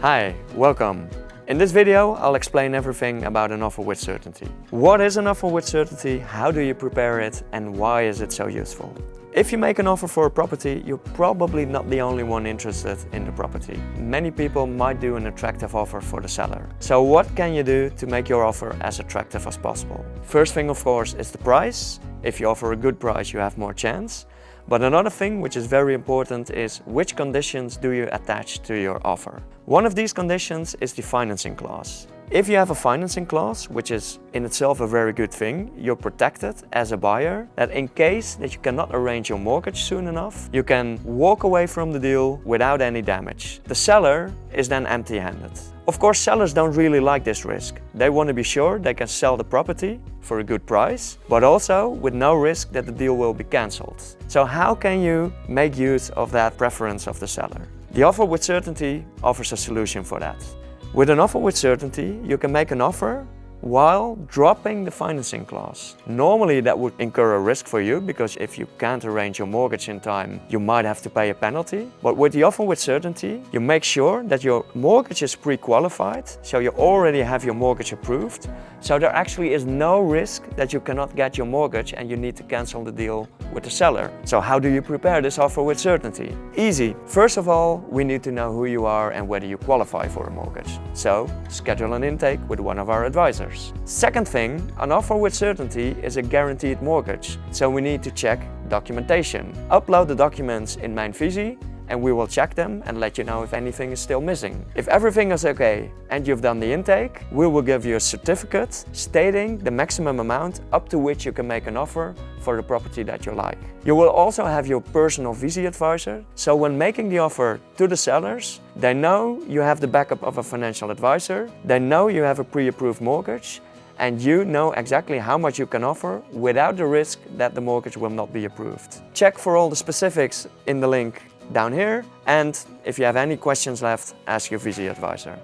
Hi, welcome. In this video, I'll explain everything about an offer with certainty. What is an offer with certainty, how do you prepare it, and why is it so useful? If you make an offer for a property, you're probably not the only one interested in the property. Many people might do an attractive offer for the seller. So what can you do to make your offer as attractive as possible? First thing, of course, is the price. If you offer a good price, you have more chance. But another thing which is very important is which conditions do you attach to your offer. One of these conditions is the financing clause. If you have a financing clause, which is in itself a very good thing, you're protected as a buyer that in case that you cannot arrange your mortgage soon enough, you can walk away from the deal without any damage. The seller is then empty-handed. Of course, sellers don't really like this risk. They want to be sure they can sell the property for a good price, but also with no risk that the deal will be cancelled. So how can you make use of that preference of the seller? The offer with certainty offers a solution for that. With an offer with certainty, you can make an offer while dropping the financing clause. Normally that would incur a risk for you because if you can't arrange your mortgage in time, you might have to pay a penalty. But with the offer with certainty, you make sure that your mortgage is pre-qualified, so you already have your mortgage approved. So there actually is no risk that you cannot get your mortgage and you need to cancel the deal with the seller. So how do you prepare this offer with certainty? Easy. First of all, we need to know who you are and whether you qualify for a mortgage. So schedule an intake with one of our advisors. Second thing, an offer with certainty is a guaranteed mortgage, so we need to check documentation. Upload the documents in Mijn Visie and we will check them and let you know if anything is still missing. If everything is okay and you've done the intake, we will give you a certificate stating the maximum amount up to which you can make an offer for the property that you like. You will also have your personal Visie advisor, so when making the offer to the sellers, they know you have the backup of a financial advisor, they know you have a pre-approved mortgage, and you know exactly how much you can offer without the risk that the mortgage will not be approved. Check for all the specifics in the link down here, and if you have any questions left, ask your Visie advisor.